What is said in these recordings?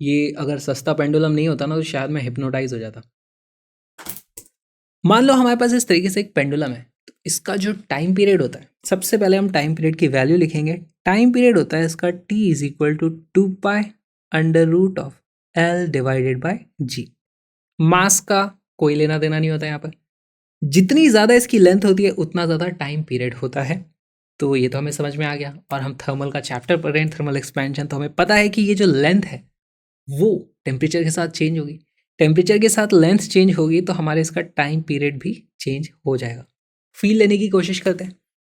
ये अगर सस्ता पेंडुलम नहीं होता ना तो शायद मैं हिप्नोटाइज हो जाता। मान लो हमारे पास इस तरीके से एक पेंडुलम है, तो इसका जो टाइम पीरियड होता है, सबसे पहले हम टाइम पीरियड की वैल्यू लिखेंगे। टाइम पीरियड होता है इसका t is equal to 2 pi under root of l divided by g। Mass का कोई लेना देना नहीं होता यहाँ पर। जितनी ज़्यादा इसकी लेंथ होती है उतना ज़्यादा टाइम पीरियड होता है। तो ये तो हमें समझ में आ गया, और हम थर्मल का चैप्टर पढ़ रहे हैं, थर्मल एक्सपेंशन, तो हमें पता है कि ये जो लेंथ है वो टेम्परेचर के साथ चेंज होगी। टेम्परेचर के साथ लेंथ चेंज होगी तो हमारे इसका टाइम पीरियड भी चेंज हो जाएगा। फील लेने की कोशिश करते हैं।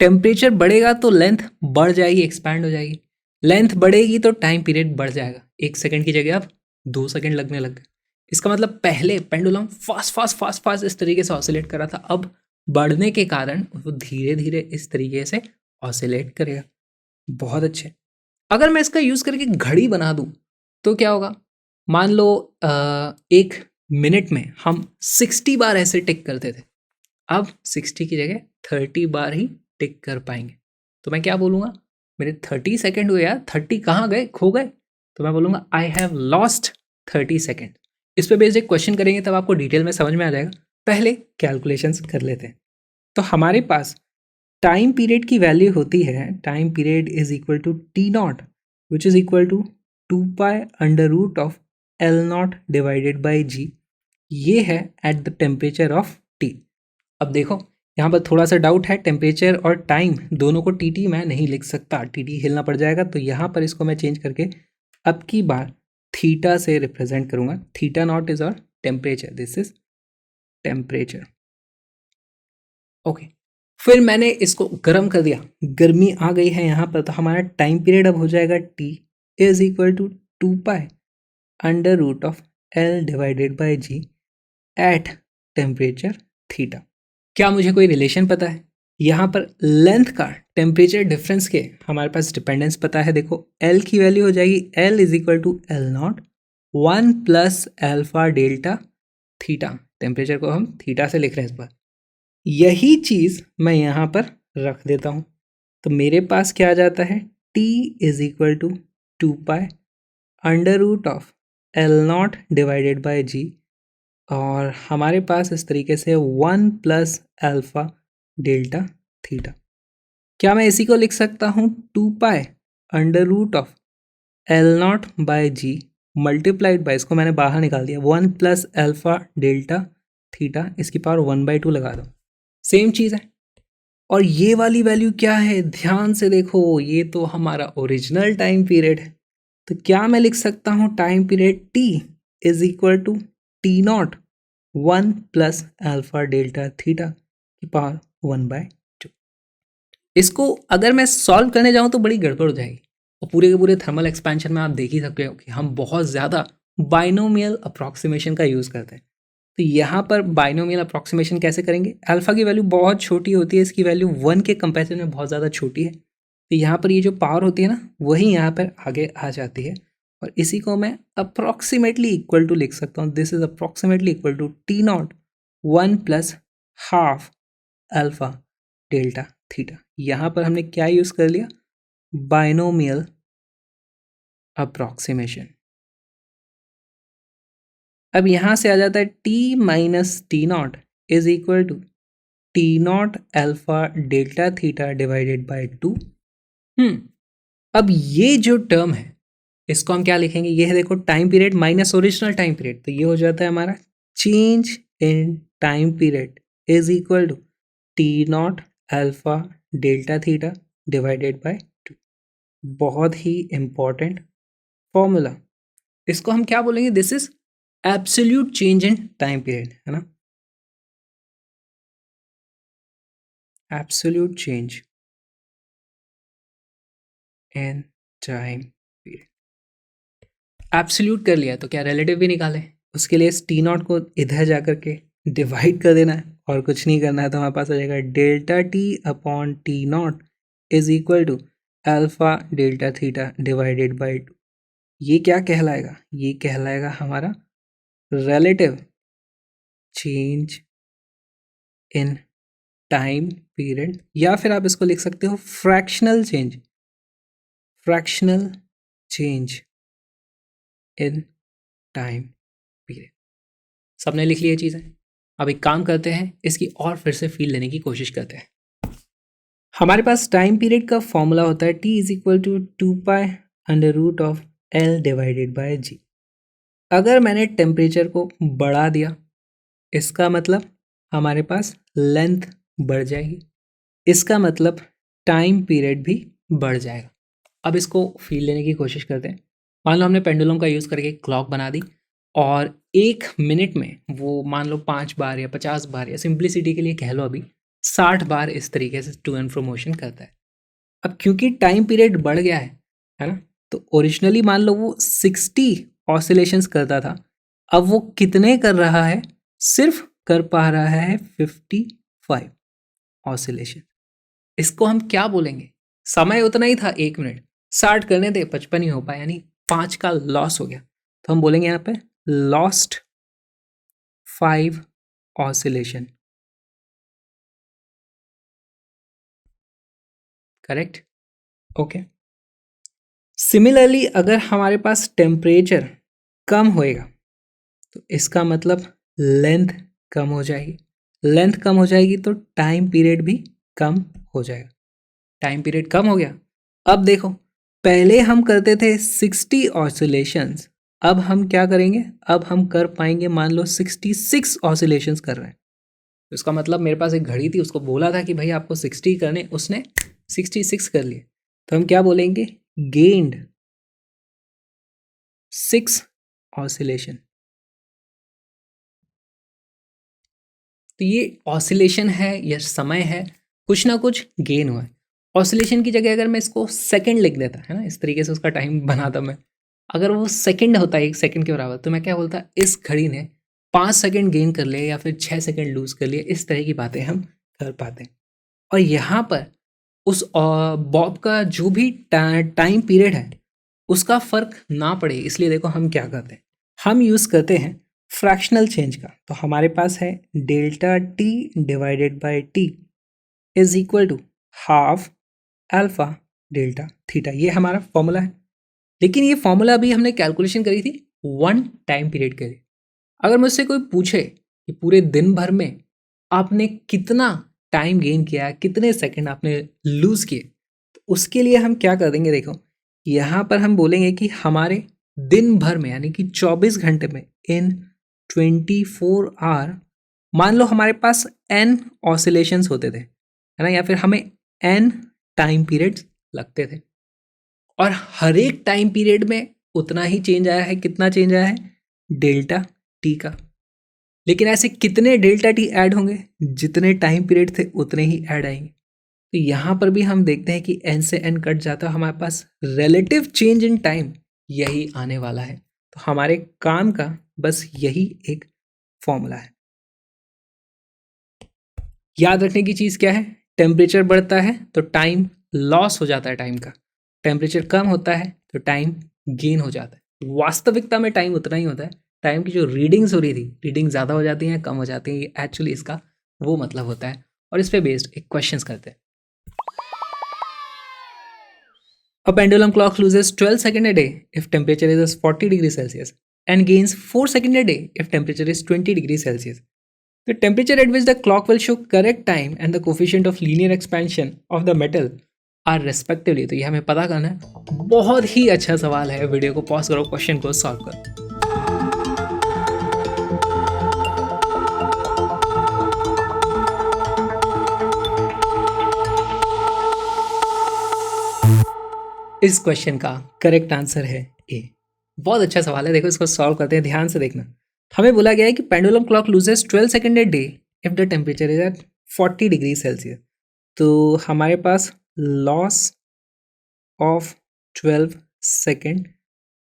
टेम्परेचर बढ़ेगा तो लेंथ बढ़ जाएगी, एक्सपैंड हो जाएगी। लेंथ बढ़ेगी तो टाइम पीरियड बढ़ जाएगा। 1 सेकंड की जगह अब 2 सेकंड लगने लग गए। इसका मतलब पहले pendulum fast fast fast fast इस तरीके से ऑसिलेट कर रहा था, अब बढ़ने के कारण वो धीरे धीरे इस तरीके से ऑसिलेट करेगा। बहुत अच्छे। अगर मैं इसका यूज़ करके घड़ी बना दूं तो क्या होगा? मान लो 1 मिनट में हम 60 बार ऐसे टिक करते थे, अब 60 की जगह 30 बार ही टिक कर पाएंगे। तो मैं क्या बोलूँगा? मेरे 30 सेकेंड हुए यार, 30 कहाँ गए, खो गए? तो मैं बोलूँगा आई हैव लॉस्ट 30 सेकेंड। इस पे बेस्ड एक क्वेश्चन करेंगे तब आपको डिटेल में समझ में आ जाएगा। पहले कैलकुलेशंस कर लेते हैं। तो हमारे पास टाइम पीरियड की वैल्यू होती है, time period is equal to T naught which is equal to 2 pi under root of L naught divided by g. ये है at the temperature of T. अब देखो यहाँ पर थोड़ा सा डाउट है, टेम्परेचर और टाइम दोनों को टी टी मैं नहीं लिख सकता, टी टी हिलना पड़ जाएगा। तो यहाँ पर इसको मैं चेंज करके अब की बार थीटा से रिप्रेजेंट करूँगा। थीटा नॉट इज और temperature, this is temperature. Okay, फिर मैंने इसको गर्म कर दिया, गर्मी आ गई है यहाँ पर, तो हमारा टाइम पीरियड अब हो जाएगा T is equal to 2 pi under root of L divided by G at temperature theta. क्या मुझे कोई रिलेशन पता है? यहाँ पर लेंथ का टेम्परेचर डिफरेंस के हमारे पास डिपेंडेंस पता है। देखो एल की वैल्यू हो जाएगी L is equal to L not 1 + alpha delta theta. Temperature को हम थीटा से लिख रहे हैं इस बार। यही चीज़ मैं यहाँ पर रख देता हूँ, तो मेरे पास क्या आ जाता है? t is equal to 2 pi under root of L naught divided by g, और हमारे पास इस तरीके से 1 + अल्फा डेल्टा थीटा। क्या मैं इसी को लिख सकता हूँ 2 pi under root of L not by G multiplied by, इसको मैंने बाहर निकाल दिया, 1 + अल्फा डेल्टा थीटा, इसकी पावर 1/2 लगा दो। सेम चीज़ है। और ये वाली वैल्यू क्या है? ध्यान से देखो, ये तो हमारा ओरिजिनल टाइम पीरियड है। तो क्या मैं लिख सकता हूँ time period t is equal to T not 1 + alpha delta theta की पावर 1/2। इसको अगर मैं सॉल्व करने जाऊँ तो बड़ी गड़बड़ हो जाएगी, और पूरे के पूरे थर्मल एक्सपेंशन में आप देख ही सकते हो कि हम बहुत ज़्यादा बाइनोमियल अप्रॉक्सीमेशन का यूज़ करते हैं। तो यहाँ पर बाइनोमियल अप्रॉक्सीमेशन कैसे करेंगे? अल्फा की वैल्यू बहुत छोटी होती है, इसकी वैल्यू 1 के कंपैरिजन में बहुत ज़्यादा छोटी है। तो यहाँ पर ये जो पावर होती है ना, वही यहाँ पर आगे आ जाती है, और इसी को मैं अप्रॉक्सीमेटली इक्वल टू लिख सकता हूँ। This is approximately equal to T not 1 + alpha delta theta. यहाँ पर हमने क्या यूज़ कर लिया? Binomial approximation. अब यहाँ से आ जाता है T minus T not is equal to T not alpha delta theta divided by 2। अब ये जो टर्म है इसको हम क्या लिखेंगे? ये है देखो time period minus original time period, तो ये हो जाता है हमारा change in time period is equal to T not alpha delta theta divided by 2। बहुत ही इंपॉर्टेंट फॉर्मूला। इसको हम क्या बोलेंगे? This is absolute change in time period, है ना? Absolute change in time period. Absolute कर लिया तो क्या रिलेटिव भी निकालें? उसके लिए इस टी नॉट को इधर जा करके डिवाइड कर देना है, और कुछ नहीं करना है। तो हमारे पास आ जाएगा delta T upon T not is equal to alpha delta theta divided by 2। ये क्या कहलाएगा? ये कहलाएगा हमारा relative change in time period, या फिर आप इसको लिख सकते हो fractional change, fractional change in time period. सबने लिख लिया चीज़ें। अब एक काम करते हैं, इसकी और फिर से फील लेने की कोशिश करते हैं। हमारे पास टाइम पीरियड का फॉर्मूला होता है T is equal to 2 pi under root of L divided by g. अगर मैंने टेम्परेचर को बढ़ा दिया, इसका मतलब हमारे पास लेंथ बढ़ जाएगी, इसका मतलब टाइम पीरियड भी बढ़ जाएगा। अब इसको फील लेने की कोशिश करते हैं। मान लो हमने पेंडुलम का यूज़ करके क्लॉक बना दी और 1 मिनट में वो मान लो 5 बार या 50 बार या सिंप्लिसिटी के लिए कह लो अभी 60 बार इस तरीके से टू एंड फ्रो मोशन करता है। अब क्योंकि टाइम पीरियड बढ़ गया है ना, तो ओरिजिनली मान लो वो 60 ऑसिलेशंस करता था, अब वो कितने कर रहा है? सिर्फ कर पा रहा है 55 ऑसिलेशन। इसको हम क्या बोलेंगे? समय उतना ही था 1 मिनट, 60 करने थे 55 ही हो पाया, यानी 5 का लॉस हो गया। तो हम बोलेंगे यहाँ पे lost 5 oscillation. Correct? Okay. Similarly अगर हमारे पास टेम्परेचर कम होएगा तो इसका मतलब लेंथ कम हो जाएगी, लेंथ कम हो जाएगी तो टाइम पीरियड भी कम हो जाएगा। टाइम पीरियड कम हो गया। अब देखो, पहले हम करते थे 60 ऑसिलेशंस, अब हम क्या करेंगे? अब हम कर पाएंगे मान लो 66 ऑसिलेशंस कर रहे हैं। तो इसका मतलब मेरे पास एक घड़ी थी, उसको बोला था कि भाई आपको 60 करने, उसने 66 कर लिए। तो हम क्या बोलेंगे? Gained 6 oscillation. तो ये ऑसिलेशन है या समय है, कुछ ना कुछ गेन हुआ है। ऑसिलेशन की जगह अगर मैं इसको सेकंड लिख देता है ना, इस तरीके से उसका टाइम बनाता मैं, अगर वो सेकंड होता है 1 सेकंड के बराबर, तो मैं क्या बोलता? इस घड़ी ने 5 सेकंड गेन कर लिए या फिर 6 सेकंड लूज कर लिए। इस तरह की बातें हम कर पाते हैं। और यहाँ पर उस बॉब का जो भी टाइम पीरियड है उसका फर्क ना पड़े, इसलिए देखो हम क्या करते हैं, हम यूज़ करते हैं फ्रैक्शनल चेंज का। तो हमारे पास है delta T divided by T is equal to half alpha delta theta. ये हमारा फॉर्मूला है। लेकिन ये फॉर्मूला अभी हमने कैलकुलेशन करी थी 1 टाइम पीरियड के लिए। अगर मुझसे कोई पूछे कि पूरे दिन भर में आपने कितना टाइम गेन किया, कितने सेकंड आपने लूज किए, तो उसके लिए हम क्या कर देंगे? देखो, यहाँ पर हम बोलेंगे कि हमारे दिन भर में यानी कि 24 घंटे में इन 24 आवर, मान लो हमारे पास n ऑसिलेशंस होते थे, है ना, या फिर हमें n टाइम पीरियड्स लगते थे और हर एक टाइम पीरियड में उतना ही चेंज आया है। कितना चेंज आया है? डेल्टा टी का। लेकिन ऐसे कितने डेल्टा टी ऐड होंगे? जितने टाइम पीरियड थे उतने ही ऐड आएंगे। तो यहाँ पर भी हम देखते हैं कि n से n कट जाता है, हमारे पास रिलेटिव चेंज इन टाइम यही आने वाला है। तो हमारे काम का बस यही एक फॉर्मूला है। याद रखने की चीज़ क्या है? टेम्परेचर बढ़ता है तो टाइम लॉस हो जाता है टाइम का, टेम्परेचर कम होता है तो टाइम गेन हो जाता है। वास्तविकता में टाइम उतना ही होता है, टाइम की जो रीडिंग्स हो रही थी, रीडिंग ज़्यादा हो जाती हैं कम हो जाती हैं, ये एक्चुअली इसका वो मतलब होता है। और इस पे बेस्ड एक क्वेश्चंस करते हैं। A pendulum clock loses 12 seconds a day if temperature is 40 degrees Celsius and gains 4 seconds a day if temperature is 20 degrees Celsius. The temperature at which the clock will show correct time and the coefficient of linear expansion of the metal are respectively. तो ये हमें पता करना है। बहुत ही अच्छा सवाल है। वीडियो को पॉज करो, क्वेश्चन को सॉल्व करो। इस क्वेश्चन का करेक्ट आंसर है ए। बहुत अच्छा सवाल है, देखो इसको सॉल्व करते हैं, ध्यान से देखना। हमें बोला गया है कि pendulum clock loses 12 second a day if the temperature is at 40 degree Celsius. तो हमारे पास loss of 12 second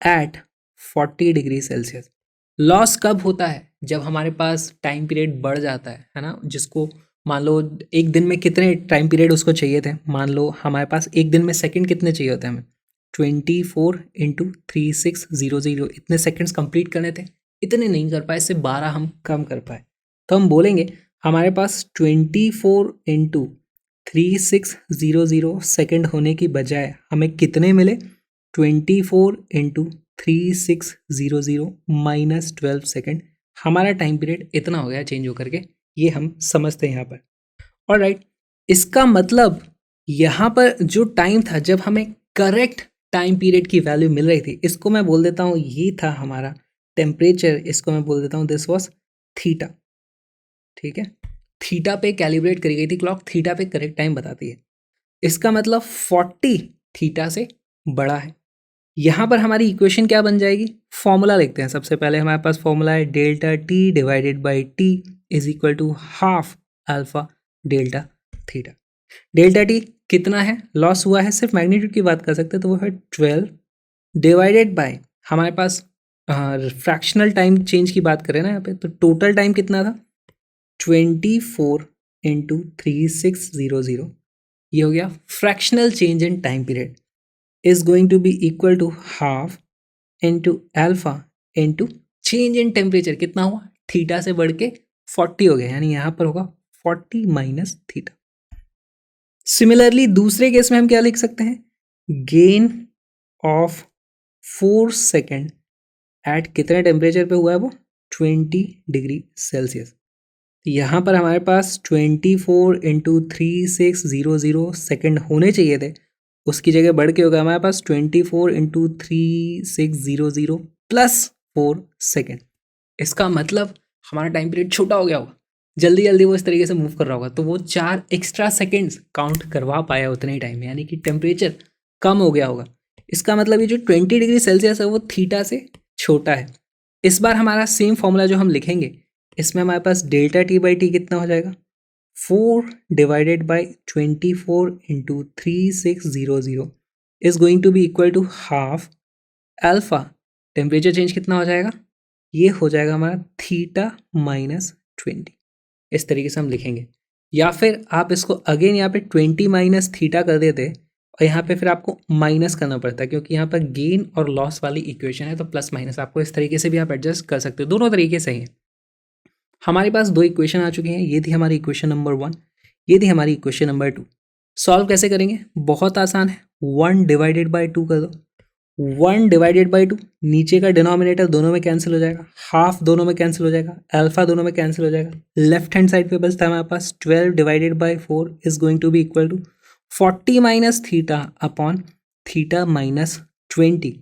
at 40 degree Celsius. Loss कब होता है? जब हमारे पास टाइम पीरियड बढ़ जाता है ना, जिसको मान लो एक दिन में कितने टाइम पीरियड उसको चाहिए थे, मान लो हमारे पास एक दिन में सेकंड कितने चाहिए होते हैं हमें? 24 इंटू 3600, इतने सेकंड्स कंप्लीट करने थे, इतने नहीं कर पाए, इससे 12 हम कम कर पाए। तो हम बोलेंगे हमारे पास 24 इंटू 3600 सेकेंड होने की बजाय हमें कितने मिले? 24 इंटू 3600 माइनस 12 सेकेंड, हमारा टाइम पीरियड इतना हो गया चेंज होकर के, ये हम समझते हैं यहाँ पर। ऑलराइट, इसका मतलब यहाँ पर जो टाइम था जब हमें करेक्ट टाइम पीरियड की वैल्यू मिल रही थी, इसको मैं बोल देता हूँ ये था हमारा टेम्परेचर, इसको मैं बोल देता हूँ दिस वॉज थीटा। ठीक है, थीटा पे कैलिब्रेट करी गई थी क्लॉक, थीटा पे करेक्ट टाइम बताती है। इसका मतलब 40 थीटा से बड़ा है। यहाँ पर हमारी इक्वेशन क्या बन जाएगी, फॉर्मूला लिखते हैं। सबसे पहले हमारे पास फॉर्मूला है delta T divided by T is equal to half alpha delta theta. Delta T कितना है, लॉस हुआ है, सिर्फ मैग्नीट्यूड की बात कर सकते हैं तो वो है 12 डिवाइडेड बाय हमारे पास फ्रैक्शनल टाइम चेंज की बात करें ना यहाँ पे, तो टोटल टाइम कितना था 24 इंटू 3600, ये हो गया fractional change in time period is going to be equal to half into alpha into change in temperature, कितना हुआ थीटा से बढ़ के 40 हो गया, यानी यहाँ पर होगा 40 माइनस थीटा। सिमिलरली दूसरे केस में हम क्या लिख सकते हैं, गेन ऑफ 4 सेकेंड एट कितने टेम्परेचर पे हुआ है वो 20 डिग्री सेल्सियस। यहाँ पर हमारे पास 24 इंटू 3600 सेकेंड होने चाहिए थे, उसकी जगह बढ़ के होगा हमारे पास 24 इंटू 3600 प्लस 4 सेकेंड। इसका मतलब हमारा टाइम पीरियड छोटा हो गया होगा, जल्दी जल्दी वो इस तरीके से मूव कर रहा होगा, तो वो 4 एक्स्ट्रा सेकेंड्स काउंट करवा पाया उतने ही टाइम में, यानी कि टेम्परेचर कम हो गया होगा। इसका मतलब ये जो 20 डिग्री सेल्सियस है वो थीटा से छोटा है। इस बार हमारा सेम फॉर्मूला जो हम लिखेंगे, इसमें हमारे पास डेल्टा टी बाई टी कितना हो जाएगा 4 divided by 24 into 3600 is going to be equal to half alpha, temperature change कितना हो जाएगा, ये हो जाएगा हमारा थीटा माइनस 20। इस तरीके से हम लिखेंगे, या फिर आप इसको अगेन यहाँ पे 20 माइनस थीटा कर देते और यहाँ पे फिर आपको माइनस करना पड़ता है, क्योंकि यहाँ पर गेन और लॉस वाली इक्वेशन है, तो प्लस माइनस आपको इस तरीके से भी आप एडजस्ट कर सकते हो, दोनों तरीके से ही है। हमारे पास दो इक्वेशन आ चुकी हैं, ये थी हमारी इक्वेशन नंबर 1, ये थी हमारी इक्वेशन नंबर 2। सॉल्व कैसे करेंगे, बहुत आसान है, 1 डिवाइडेड बाई 2 कर दो, 1 डिवाइडेड बाई 2, नीचे का डिनोमिनेटर दोनों में कैंसिल हो जाएगा, हाफ दोनों में कैंसिल हो जाएगा, अल्फा दोनों में कैंसिल हो जाएगा, लेफ्ट हैंड साइड पे बचता है हमारे पास 12 divided by 4 is going to be equal to 40 minus theta upon theta minus 20।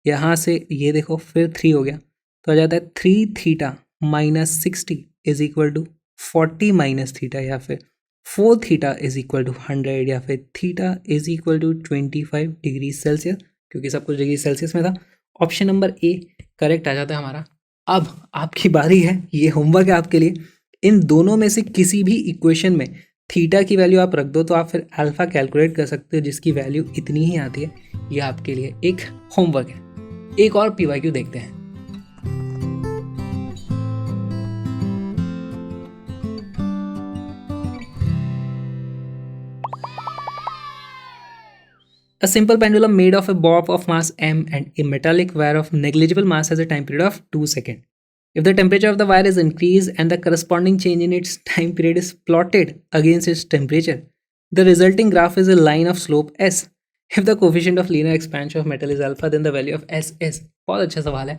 यहाँ से ये देखो फिर 3 हो गया, तो आ जाता है 3 theta minus 60 is equal to 40 minus theta, या फिर 4 थीटा इज इक्वल टू 100, या फिर थीटा is equal to 25 degree Celsius, क्योंकि सब कुछ डिग्री सेल्सियस में था। ऑप्शन नंबर ए करेक्ट आ जाता है हमारा। अब आपकी बारी है, ये होमवर्क है आपके लिए, इन दोनों में से किसी भी इक्वेशन में थीटा की वैल्यू आप रख दो, तो आप फिर अल्फा कैलकुलेट कर सकते हो जिसकी वैल्यू इतनी ही आती है। ये आपके लिए एक होमवर्क है। एक और पीवाईक्यू देखते हैं। A simple pendulum made of a bob of mass m and a metallic wire of negligible mass has a time period of 2 seconds. If the temperature of the wire is increased and the corresponding change in its time period is plotted against its temperature, the resulting graph is a line of slope s. If the coefficient of linear expansion of metal is alpha, then the value of s is. बहुत अच्छा सवाल है।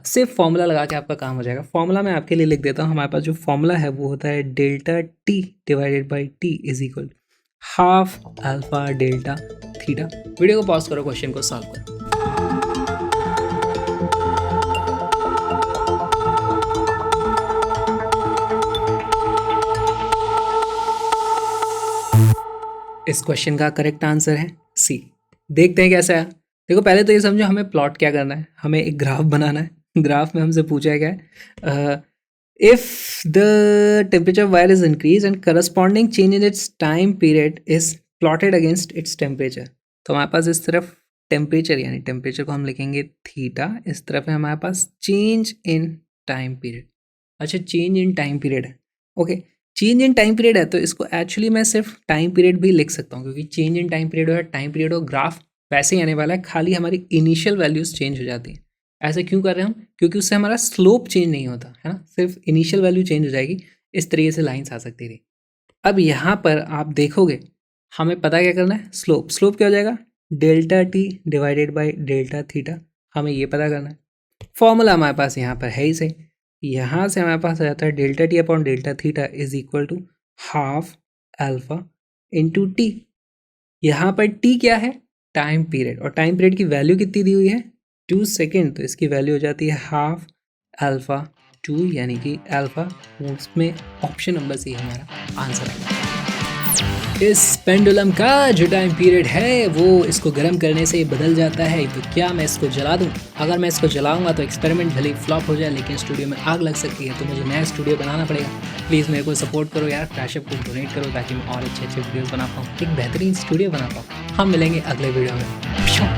सिर्फ formula लगा के आपका काम हो जाएगा। फॉर्मूला मैं आपके लिए लिख देता हूँ। हमारे पास जो फॉर्मूला है वो होता है delta T divided by T is equal half alpha delta theta. Video को पॉज करो, क्वेश्चन को सॉल्व करो। इस क्वेश्चन का करेक्ट आंसर है सी। देखते हैं कैसा है। देखो पहले तो ये समझो हमें प्लॉट क्या करना है, हमें एक ग्राफ बनाना है। ग्राफ में हमसे पूछा है क्या है, if the temperature of wire is increased and corresponding change in its time period is plotted against its temperature, तो हमारे पास इस तरफ टेम्परेचर यानी टेम्परेचर को हम लिखेंगे थीटा, इस तरफ है हमारे पास चेंज इन टाइम पीरियड। अच्छा चेंज इन टाइम पीरियड है, okay change in time period है तो इसको एक्चुअली मैं सिर्फ टाइम पीरियड भी लिख सकता हूँ, क्योंकि चेंज इन टाइम पीरियड और टाइम पीरियड और ग्राफ वैसे ही आने वाला है, खाली हमारी इनिशियल वैल्यूज चेंज हो जाती हैं। ऐसे क्यों कर रहे हैं हम, क्योंकि उससे हमारा स्लोप चेंज नहीं होता है ना, सिर्फ इनिशियल वैल्यू चेंज हो जाएगी। इस तरीके से लाइन्स आ सकती थी। अब यहाँ पर आप देखोगे हमें पता क्या करना है, स्लोप। स्लोप क्या हो जाएगा, delta T divided by delta theta. हमें ये पता करना है। फॉर्मूला हमारे पास यहाँ पर है ही सही, यहाँ से हमारे पास आ जाता है delta T upon delta theta is equal to half alpha into T. यहाँ पर टी क्या है, टाइम पीरियड, और टाइम पीरियड की वैल्यू कितनी दी हुई है 2 सेकेंड, तो इसकी वैल्यू हो जाती है हाफ अल्फा 2, यानी कि अल्फा, उसमें ऑप्शन नंबर सी हमारा आंसर है। इस पेंडुलम का जो टाइम पीरियड है वो इसको गर्म करने से बदल जाता है, तो क्या मैं इसको जला दूं? अगर मैं इसको जलाऊंगा तो एक्सपेरिमेंट भले फ्लॉप हो जाए, लेकिन स्टूडियो में आग लग सकती है, तो मुझे नया स्टूडियो बनाना पड़ेगा। प्लीज़ मेरे को सपोर्ट करो यार, फ्लैशअप को डोनेट करो ताकि मैं और अच्छे अच्छे वीडियोज़ बना पाऊँ, एक बेहतरीन स्टूडियो बना पाऊँ। हम मिलेंगे अगले वीडियो में।